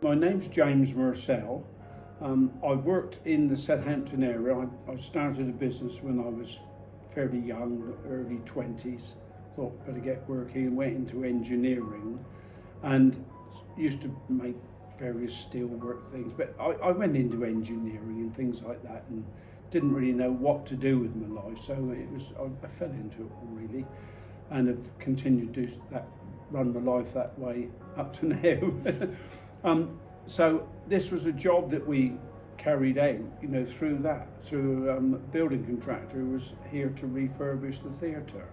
My name's James Murcell. I've worked in the Southampton area. I started a business when I was fairly young, early 20s. Thought better get working and went into engineering and used to make various steelwork things. But I went into engineering and things like that and didn't really know what to do with my life. So I fell into it really and have continued to do that, run my life that way up to now. So this was a job that we carried out, through a building contractor who was here to refurbish the theatre.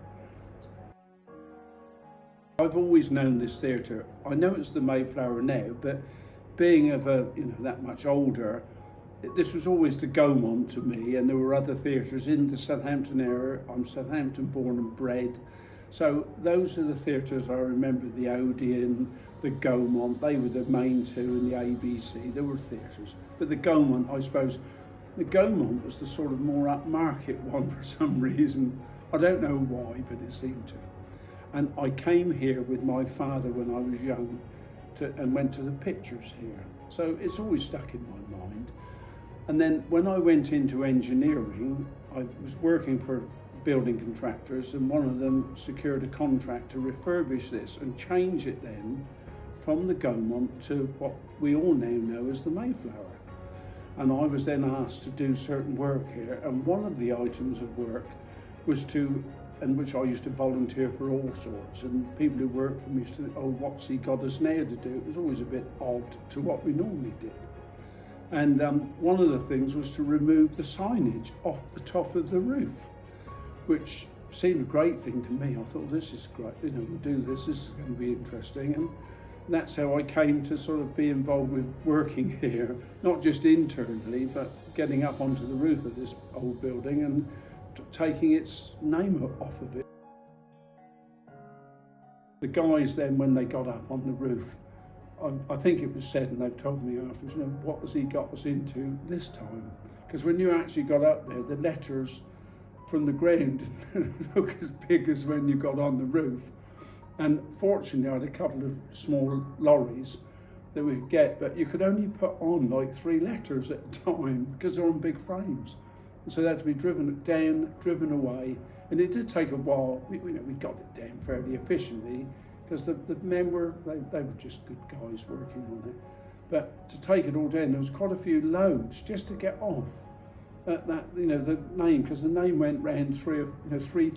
I've always known this theatre. I know it's the Mayflower now, but being of that much older, this was always the Gaumont to me, and there were other theatres in the Southampton area. I'm Southampton born and bred. So those are the theatres I remember, the Odeon, the Gaumont, they were the main two, and the ABC, there were theatres. But the Gaumont, I suppose, the Gaumont was the sort of more upmarket one for some reason. I don't know why, but it seemed to. And I came here with my father when I was young and went to the pictures here. So it's always stuck in my mind. And then when I went into engineering, I was working for building contractors, and one of them secured a contract to refurbish this and change it then from the Gaumont to what we all now know as the Mayflower. And I was then asked to do certain work here, and one of the items of work was which I used to volunteer for all sorts, and people who worked for me used to think, oh, what's he got us now to do? It was always a bit odd to what we normally did. And one of the things was to remove the signage off the top of the roof, which seemed a great thing to me. I thought, this is great, we'll do this, this is going to be interesting. And that's how I came to sort of be involved with working here, not just internally, but getting up onto the roof of this old building and taking its name off of it. The guys then, when they got up on the roof, I think it was said, and they've told me afterwards, what has he got us into this time? Because when you actually got up there, the letters from the ground didn't look as big as when you got on the roof. And fortunately I had a couple of small lorries that we could get, but you could only put on like 3 letters at a time because they're on big frames. And so they had to be driven down, driven away, and it did take a while. We got it down fairly efficiently because the men they were just good guys working on it. But to take it all down, there was quite a few loads just to get off the name, because the name went round three